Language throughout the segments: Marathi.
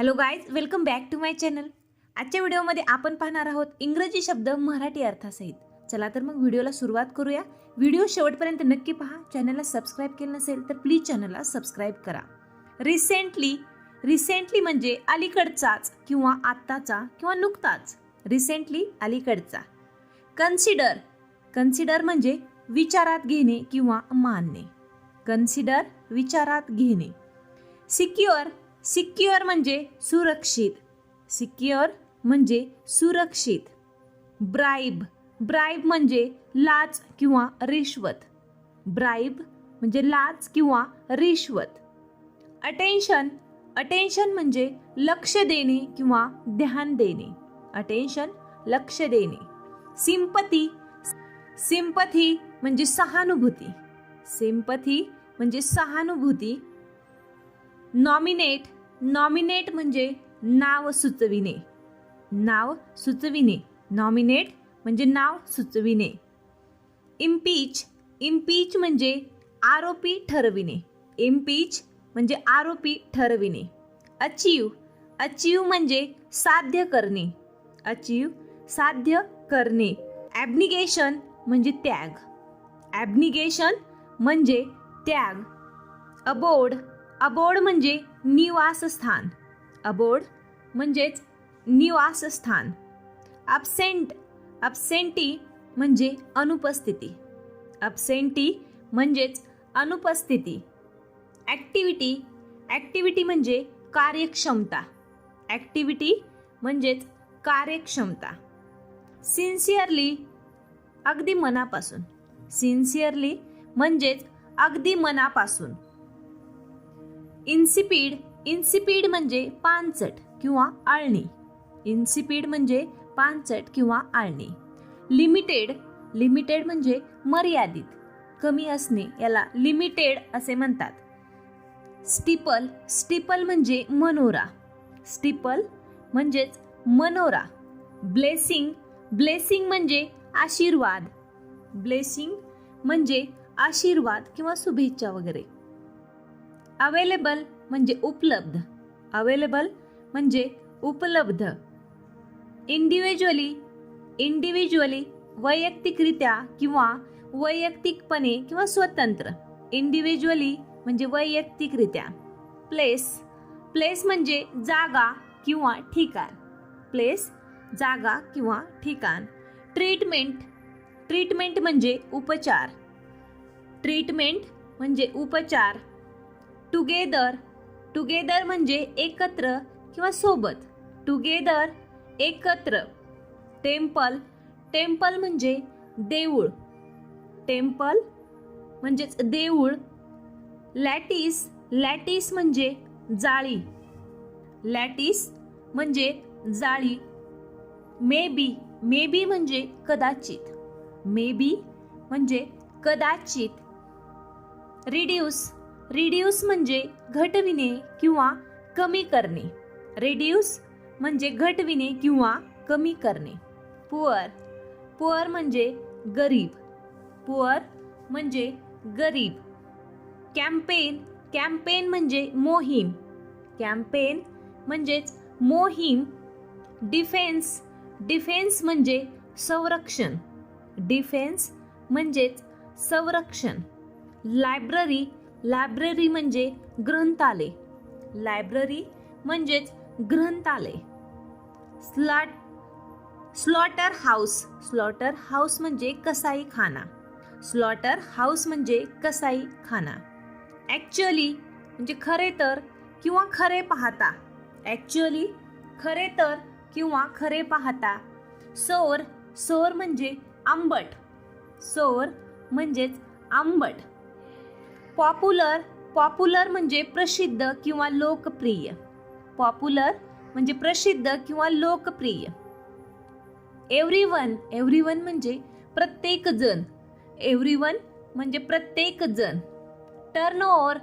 Hello guys, welcome back to my channel. आजच्या व्हिडिओमध्ये आपण पाहणार आहोत इंग्रजी शब्द मराठी अर्थासहित. चला तर मग व्हिडिओला सुरुवात करूया. व्हिडिओ शेवटपर्यंत नक्की पहा. चॅनलला सबस्क्राईब केलं नसेल तर प्लीज चॅनलला सबस्क्राईब करा. रिसेंटली म्हणजे अलीकडचाच किंवा आत्ताचा किंवा नुकताच. रिसेंटली अलीकडचा. कन्सिडर म्हणजे विचारात घेणे किंवा मानणे. कन्सिडर विचारात घेणे. सिक्युअर म्हणजे सुरक्षित. ब्राइब म्हणजे लाच किंवा रिश्वत. अटेन्शन म्हणजे लक्ष देणे किंवा ध्यान देणे. लक्ष देणे. सिंपथी म्हणजे सहानुभूती. नॉमिनेट म्हणजे नाव सुचविणे. नॉमिनेट म्हणजे नाव सुचविणे. इम्पीच म्हणजे आरोपी ठरविणे. अचीव म्हणजे साध्य करणे. ॲब्निगेशन म्हणजे त्याग. अबोर्ड म्हणजे निवासस्थान. अब्सेंटी म्हणजे अनुपस्थिती. ॲक्टिव्हिटी म्हणजे कार्यक्षमता. सिन्सिअरली अगदी मनापासून. इन्सिपीड म्हणजे पानचट किंवा आळणी. लिमिटेड म्हणजे मर्यादित, कमी असणे याला लिमिटेड असे म्हणतात. स्टिपल म्हणजे मनोरा. ब्लेसिंग म्हणजे आशीर्वाद किंवा शुभेच्छा वगैरे. अवेलेबल म्हणजे उपलब्ध. इंडिव्हिज्युअली वैयक्तिकरित्या किंवा वैयक्तिकपणे किंवा स्वतंत्र. इंडिव्हिज्युअली म्हणजे वैयक्तिकरित्या. प्लेस म्हणजे जागा किंवा ठिकाण. ट्रीटमेंट म्हणजे उपचार. टुगेदर म्हणजे एकत्र किंवा सोबत. एकत्र. टेम्पल म्हणजे देऊळ. लॅटिस म्हणजे जाळी. मेबी म्हणजे कदाचित. रिड्यूस म्हणजे घटविणे किंवा कमी करणे. पुअर म्हणजे गरीब. कॅम्पेन म्हणजे मोहीम. डिफेन्स म्हणजे संरक्षण. लायब्ररी म्हणजे ग्रंथालय. स्लॉटर हाऊस म्हणजे कसाईखाना. ॲक्च्युअली म्हणजे खरे तर किंवा खरे पाहता. सोर म्हणजे आंबट. पॉप्युलर म्हणजे प्रसिद्ध किंवा लोकप्रिय. एव्हरीवन म्हणजे प्रत्येक जण. टर्नओव्हर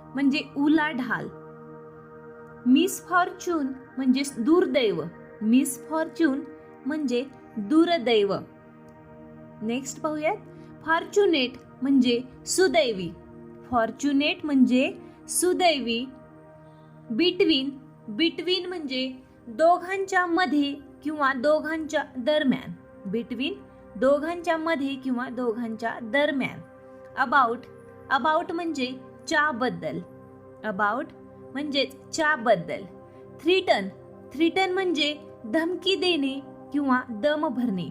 म्हणजे उलाढाल. मिसफॉर्च्यून म्हणजे दुर्दैव. नेक्स्ट पाहूयात. फॉर्च्युनेट म्हणजे सुदैवी. बिटवीन, बिटवीन म्हणजे दोघांच्या मध्ये किंवा दोघांच्या दरम्यान. बिटवीन, दोघांच्या मध्ये किंवा दोघांच्या दरम्यान. अबाउट, अबाउट म्हणजे च्याबद्दल. अबाउट म्हणजेच च्याबद्दल. थ्रीटन, थ्रीटन म्हणजे धमकी देणे किंवा दम भरणे.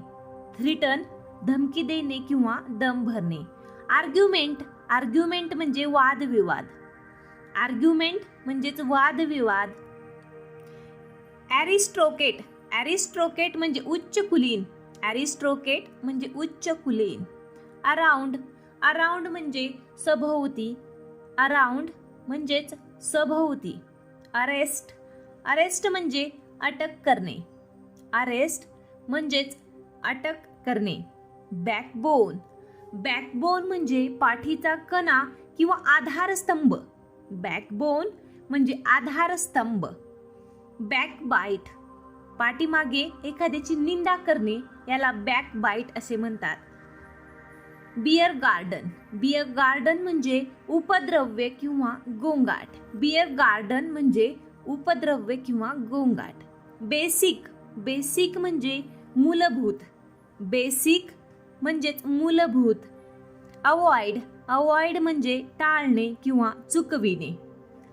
थ्रीटन, धमकी देणे किंवा दम भरणे. आर्ग्युमेंट, आर्ग्युमेंट म्हणजे वादविवाद. आर्ग्युमेंट म्हणजेच वादविवाद. ॲरिस्टोक्रेट, ॲरिस्टोक्रेट म्हणजे उच्च कुलीन. ॲरिस्टोक्रेट म्हणजे उच्च कुलीन. अराउंड, अराउंड म्हणजे सभोवती. अराउंड म्हणजेच सभोवती. अरेस्ट, अरेस्ट म्हणजे अटक करणे. अरेस्ट म्हणजेच अटक करणे. बॅकबोन, बॅकबोन म्हणजे पाठीचा कणा किंवा आधारस्तंभ. बॅकबोन म्हणजे आधारस्तंभ. बॅकबाईट, पाठीमागे एखाद्याची निंदा करणे याला बॅकबाईट असे म्हणतात. बियर गार्डन, बियर गार्डन म्हणजे उपद्रव्य किंवा गोंगाट. बियर गार्डन म्हणजे उपद्रव्य किंवा गोंगाट. बेसिक, बेसिक म्हणजे मूलभूत. बेसिक म्हणजेच मूलभूत. अवॉइड, अवॉइड म्हणजे टाळणे किंवा चुकविणे.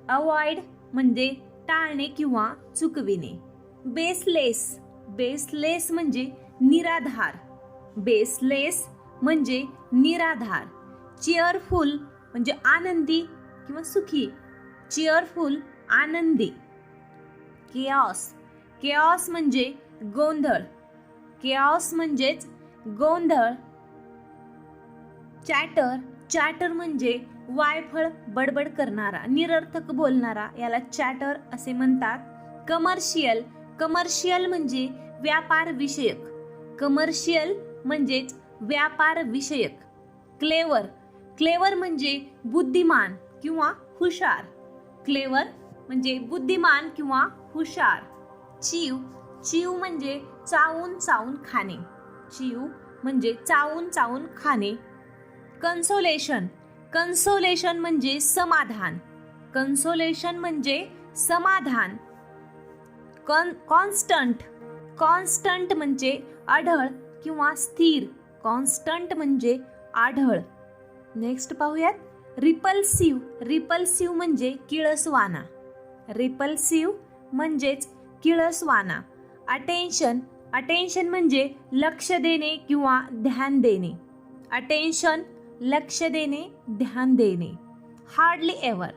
अवॉइड म्हणजे टाळणे किंवा चुकविणे. बेसलेस, बेसलेस म्हणजे निराधार. बेसलेस म्हणजे निराधार. चेअरफुल म्हणजे आनंदी किंवा सुखी. चेअरफुल आनंदी. केऑस, केऑस म्हणजे गोंधळ. केऑस म्हणजेच गोंधळ. चॅटर, चॅटर म्हणजे वायफळ बडबड करणारा, निरर्थक बोलणारा याला चॅटर असे म्हणतात. कमर्शियल, कमर्शियल म्हणजे व्यापार विषयक. कमर्शियल म्हणजेच व्यापार विषयक. क्लेवर, क्लेवर म्हणजे बुद्धिमान किंवा हुशार. क्लेवर म्हणजे बुद्धिमान किंवा हुशार. चीव, चीव म्हणजे चावून चावून खाणे. चीव म्हणजे चावून चावून खाणे. कन्सोलेशन, कन्सोलेशन म्हणजे समाधान. कन्सोलेशन म्हणजे समाधान. कॉन्स्टंट, कॉन्स्टंट म्हणजे आढळ किंवा स्थिर. कॉन्स्टंट म्हणजे आढळ. नेक्स्ट पाहूयात. रिपल्सिव्ह, रिपल्सिव्ह म्हणजे किळसवाना. रिपल्सिव्ह म्हणजेच किळसवाना. अटेन्शन, अटेन्शन म्हणजे लक्ष देणे किंवा ध्यान देणे. अटेन्शन लक्ष देणे, ध्यान देणे. हार्डली एव्हर,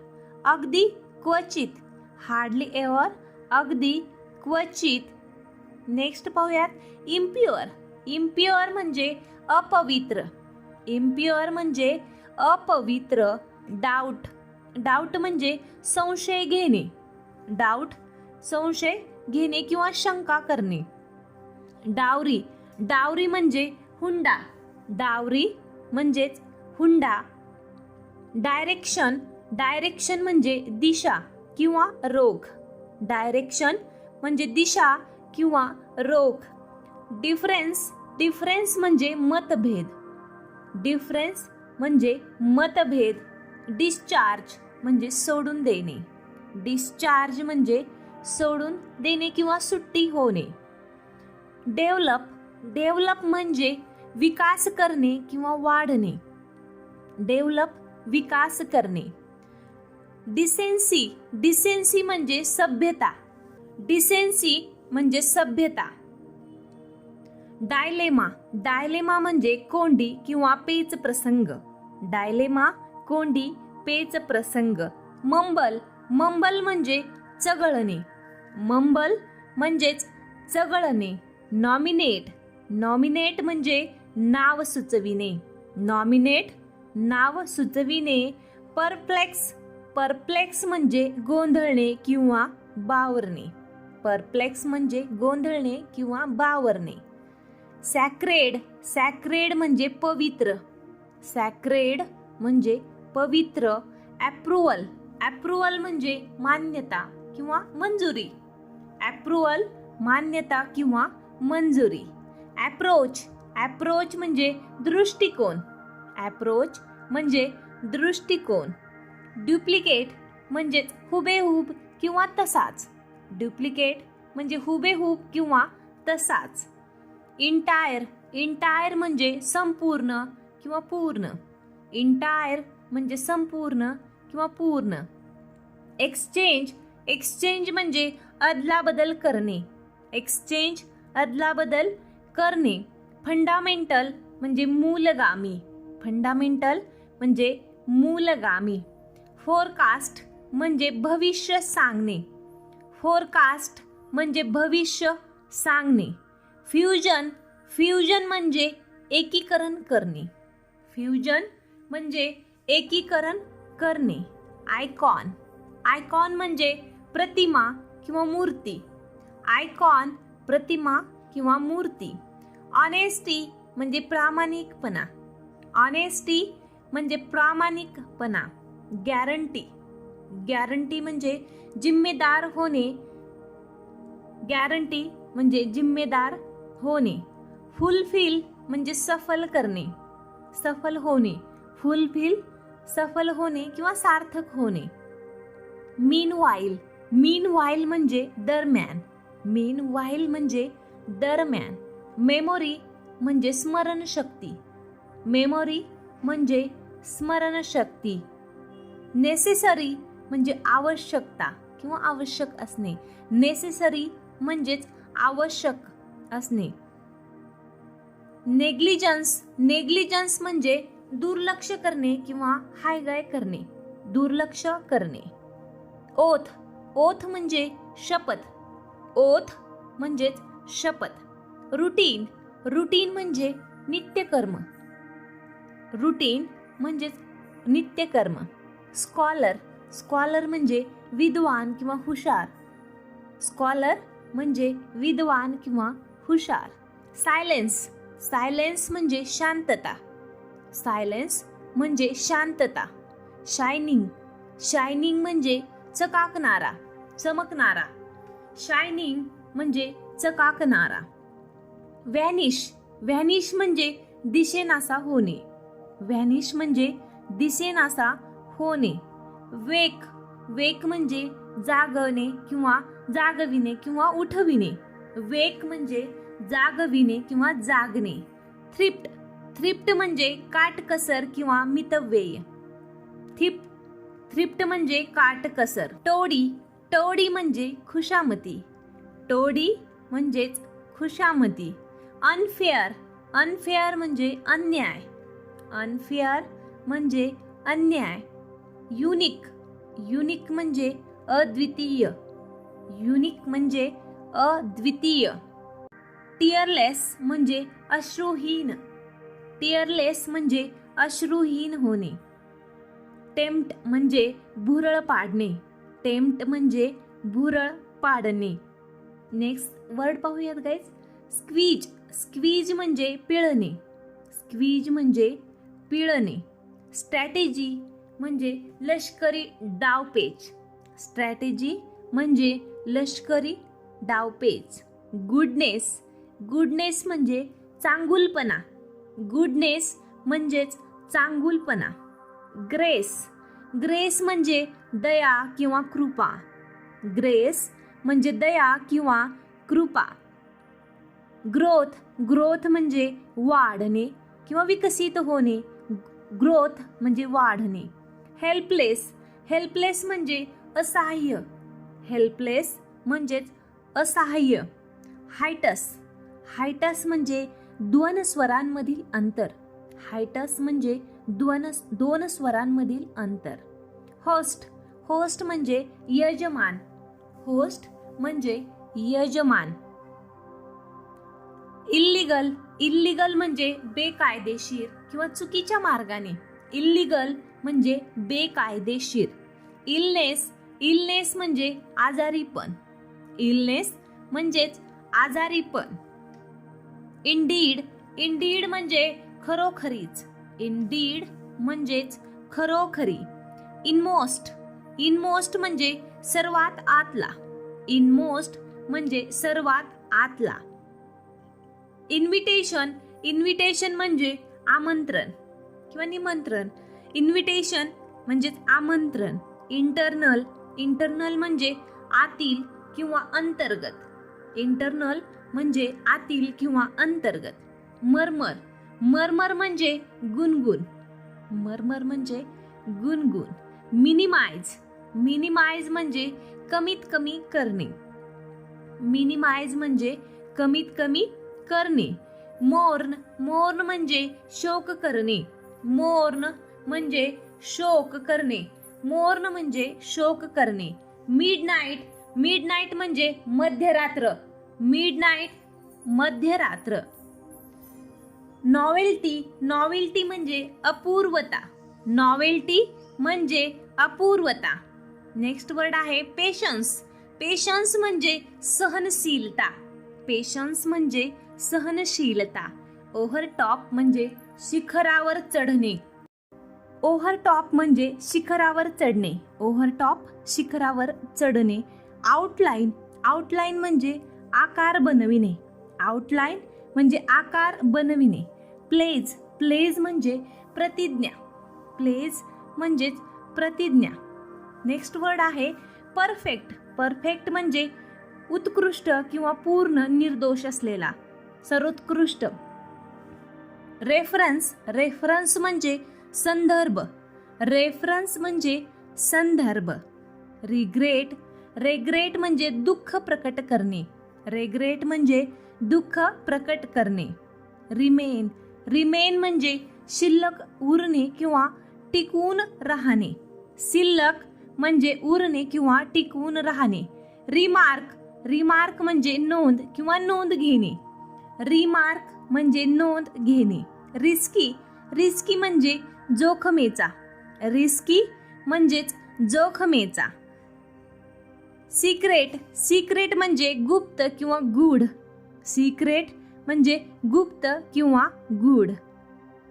अगदी क्वचित. हार्डली एव्हर अगदी क्वचित. नेक्स्ट पाहूयात. इम्प्युअर, इम्प्युअर म्हणजे अपवित्र. इम्प्युअर म्हणजे अपवित्र. डाऊट, डाऊट म्हणजे संशय घेणे. डाऊट संशय घेणे किंवा शंका करणे. डावरी, डावरी म्हणजे हुंडा. डावरी म्हणजेच हुंडा. डायरेक्शन, डायरेक्शन म्हणजे दिशा किंवा रोग. डायरेक्शन म्हणजे दिशा किंवा रोग. डिफरन्स, डिफरन्स म्हणजे मतभेद. डिफरन्स म्हणजे मतभेद. डिस्चार्ज म्हणजे सोडून देणे. डिस्चार्ज म्हणजे सोडून देणे किंवा सुट्टी होणे. डेव्हलप, डेव्हलप म्हणजे विकास करणे किंवा वाढणे. डेव्हलप विकास करणे. डिसेन्सी, डिसेन्सी म्हणजे सभ्यता. डिसेन्सी म्हणजे सभ्यता. डायलेमा, डायलेमा म्हणजे कोंडी किंवा पेच प्रसंग. डायलेमा कोंडी पेच प्रसंग. मंबल, मंबल म्हणजे चघळणे. मंबल म्हणजेच चघळणे. नॉमिनेट, नॉमिनेट म्हणजे नाव सुचविणे. नॉमिनेट नाव सुचविणे. परप्लेक्स, परप्लेक्स म्हणजे गोंधळणे किंवा बावरणे. परप्लेक्स म्हणजे गोंधळणे किंवा बावरणे. सॅक्रेड, सॅक्रेड म्हणजे पवित्र. सॅक्रेड म्हणजे पवित्र. ॲप्रुव्हल, ॲप्रुव्हल म्हणजे मान्यता किंवा मंजुरी. ॲप्रुव्हल मान्यता किंवा मंजुरी. ॲप्रोच, ॲप्रोच म्हणजे दृष्टिकोन. ॲप्रोच म्हणजे दृष्टिकोन. ड्युप्लिकेट, म्हणजेच हुबेहूब किंवा तसाच. डुप्लिकेट म्हणजे हुबेहूब किंवा तसाच. इंटायर, इंटायर म्हणजे संपूर्ण किंवा पूर्ण. इंटायर म्हणजे संपूर्ण किंवा पूर्ण. एक्सचेंज, एक्सचेंज म्हणजे अदलाबदल करणे. एक्सचेंज अदलाबदल करणे. फंडामेंटल म्हणजे मूलगामी. फंडामेंटल म्हणजे मूलगामी. फोरकास्ट म्हणजे भविष्य सांगणे. फोरकास्ट म्हणजे भविष्य सांगणे. फ्युजन, फ्युजन म्हणजे एकीकरण करणे. फ्युजन म्हणजे एकीकरण करणे. आयकॉन, आयकॉन म्हणजे प्रतिमा किंवा मूर्ती. आयकॉन प्रतिमा किंवा मूर्ती. ऑनेस्टी म्हणजे प्रामाणिकपणा. ऑनेस्टी म्हणजे प्रामाणिकपणा. गॅरंटी, गॅरंटी म्हणजे जिम्मेदार होणे. गॅरंटी म्हणजे जिम्मेदार होणे. फुलफिल म्हणजे सफल करणे, सफल होणे. फुलफिल सफल होणे किंवा सार्थक होणे. मीनवाईल, मीनवाईल म्हणजे दरम्यान. मीनवाईल म्हणजे दरम्यान. मेमोरी म्हणजे स्मरणशक्ती. मेमोरी म्हणजे स्मरणशक्ती. नेसेसरी म्हणजे आवश्यकता किंवा आवश्यक असणे. नेसेसरी म्हणजेच आवश्यक असणे. नेग्लिजन्स, नेग्लिजन्स म्हणजे दुर्लक्ष करणे किंवा हायगाय करणे. दुर्लक्ष करणे. ओथ, ओथ म्हणजे शपथ. ओथ म्हणजेच शपथ. रुटीन, रुटीन म्हणजे नित्यकर्म. रुटीन म्हणजेच नित्यकर्म. स्कॉलर, स्कॉलर म्हणजे विद्वान किंवा हुशार. स्कॉलर म्हणजे विद्वान किंवा हुशार. सायलेन्स, सायलेन्स म्हणजे शांतता. सायलेन्स म्हणजे शांतता. शायनिंग, शायनिंग म्हणजे चकाकणारा, चमकणारा. शायनिंग म्हणजे चकाकणारा. व्हॅनिश, व्हॅनिश म्हणजे दिसेनासा होणे. व्हॅनिश म्हणजे दिसेनासा होणे. वेक, वेक म्हणजे जागवणे किंवा जागविणे किंवा उठविणे. वेक म्हणजे जागविणे किंवा जागणे. थ्रिफ्ट, थ्रिफ्ट म्हणजे काटकसर किंवा मितव्यय. थ्रिफ्ट म्हणजे काटकसर. टोडी, टोडी म्हणजे खुशामती. टोडी म्हणजेच खुशामती. अनफेअर, अनफेअर म्हणजे अन्याय. अनफेअर म्हणजे अन्याय. युनिक, युनिक म्हणजे अद्वितीय. युनिक म्हणजे अद्वितीय. टिअरलेस म्हणजे अश्रुहीन. टिअरलेस म्हणजे अश्रुहीन होणे. टेम्प्ट म्हणजे भुरळ पाडणे. टेम्प्ट म्हणजे भुरळ पाडणे. नेक्स्ट वर्ड पाहूयात गाईज. स्क्वीज, स्क्वीज म्हणजे पिळणे. स्क्वीज म्हणजे पिळणे. स्ट्रॅटेजी म्हणजे लष्करी डावपेच. स्ट्रॅटेजी म्हणजे लष्करी डावपेच. गुडनेस, गुडनेस म्हणजे चांगुलपणा. गुडनेस म्हणजेच चांगुलपणा. ग्रेस, ग्रेस म्हणजे दया किंवा कृपा. ग्रेस म्हणजे दया किंवा कृपा. ग्रोथ, ग्रोथ म्हणजे वाढणे किंवा विकसित होणे. ग्रोथ म्हणजे वाढणे. हेल्पलेस, हेल्पलेस म्हणजे असहाय्य. हेल्पलेस म्हणजेच असहाय्य. हायटस, हायटस म्हणजे दोन स्वरांमधील अंतर. हायटस म्हणजे दोन स्वरांमधील अंतर. होस्ट, होस्ट म्हणजे यजमान. होस्ट म्हणजे यजमान. इल्लीगल, इल्लीगल म्हणजे बेकायदेशीर किंवा चुकीच्या मार्गाने. इल्लीगल म्हणजे बेकायदेशीर. इलनेस, इलनेस म्हणजे आजारीपण. इलनेस म्हणजेच आजारीपण. इंडीड, इंडीड म्हणजे खरोखरीच. इंडीड म्हणजेच खरोखरी. इनमोस्ट, इनमोस्ट म्हणजे सर्वात आतला. इनमोस्ट म्हणजे सर्वात आतला. इन्व्हिटेशन, इन्व्हिटेशन म्हणजे आमंत्रण किंवा निमंत्रण. इन्व्हिटेशन म्हणजेच आमंत्रण. इंटरनल, इंटरनल म्हणजे आतील किंवा अंतर्गत, इंटरनल म्हणजे आतील किंवा अंतर्गत. मर्मर, मर्मर म्हणजे गुणगुण, मर्मर म्हणजे गुणगुण. मिनिमाइज, मिनिमाइज म्हणजे कमीत कमी करणे, मिनिमाइज म्हणजे कमीत कमी करणे. मोर्न, मोर्न म्हणजे शोक करणे, मोर्न म्हणजे शोक करणे, मोर्न म्हणजे शोक करणे. मिडनाईट, मिडनाईट म्हणजे मध्यरात्र, मिडनाईट मध्यरात्र. नॉवेल्टी, नॉवेल्टी म्हणजे अपूर्वता, नॉवेल्टी म्हणजे अपूर्वता. नेक्स्ट वर्ड आहे पेशन्स, पेशन्स म्हणजे सहनशीलता, पेशन्स म्हणजे सहनशीलता. ओव्हरटॉप म्हणजे शिखरावर चढणे, ओव्हरटॉप म्हणजे शिखरावर चढणे, ओव्हरटॉप शिखरावर चढणे. आउटलाईन, आउटलाईन म्हणजे आकार बनविणे, आउटलाईन म्हणजे आकार बनविणे. प्लेज, प्लेज म्हणजे प्रतिज्ञा, प्लेज म्हणजेच प्रतिज्ञा. नेक्स्ट वर्ड आहे परफेक्ट, परफेक्ट म्हणजे उत्कृष्ट किंवा पूर्ण निर्दोष असलेला, सर्वोत्कृष्ट. रेफरन्स, रेफरन्स म्हणजे संदर्भ, रेफरन्स म्हणजे संदर्भ. रिग्रेट, रेग्रेट म्हणजे दुःख प्रकट करणे, रेग्रेट म्हणजे दुःख प्रकट करणे. रिमेन, रिमेन म्हणजे शिल्लक उरणे किंवा टिकून राहणे, शिल्लक म्हणजे उरणे किंवा टिकून राहणे. रिमार्क, रिमार्क म्हणजे नोंद किंवा नोंद घेणे, रिमार्क म्हणजे नोंद घेणे. रिस्की, रिस्की म्हणजे जोखमेचा, रिस्की म्हणजेच जोखमेचा. सिक्रेट, सिक्रेट म्हणजे गुप्त किंवा गूढ, सिक्रेट म्हणजे गुप्त किंवा गूढ.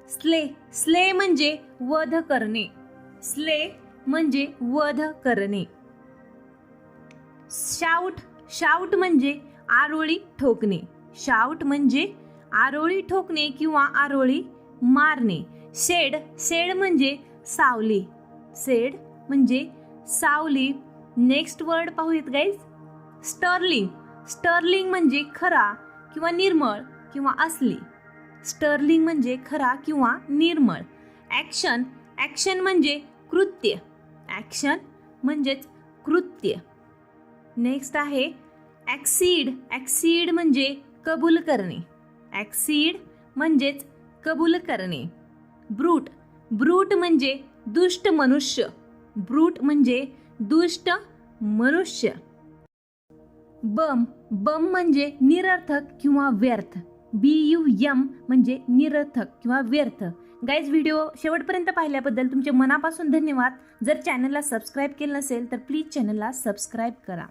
स्ले, स्ले म्हणजे वध करणे, स्ले म्हणजे वध करणे. शाउट, शाउट म्हणजे आरोळी ठोकणे, शाउट म्हणजे आरोळी ठोकणे किंवा आरोळी मारणे. शेड, शेड म्हणजे सावली, शेड म्हणजे सावली. नेक्स्ट वर्ड पाहूयात गाईज. स्टर्लिंग, स्टर्लिंग म्हणजे खरा किंवा निर्मळ किंवा असली, स्टर्लिंग म्हणजे खरा किंवा निर्मळ. ॲक्शन, ॲक्शन म्हणजे कृत्य, ॲक्शन म्हणजेच कृत्य. नेक्स्ट आहे ॲक्सीड, ॲक्सीड म्हणजे कबूल करणे, ॲक्सीड म्हणजेच कबूल करणे. ब्रूट, ब्रूट म्हणजे दुष्ट मनुष्य, ब्रूट म्हणजे दुष्ट मनुष्य. बम, बम म्हणजे निरर्थक किंवा व्यर्थ, BUM म्हणजे निरर्थक किंवा व्यर्थ. गाईज व्हिडिओ शेवटपर्यंत पाहिल्याबद्दल तुमचे मनापासून धन्यवाद. जर चॅनलला सबस्क्राईब केलं नसेल तर प्लीज चॅनलला सबस्क्राईब करा.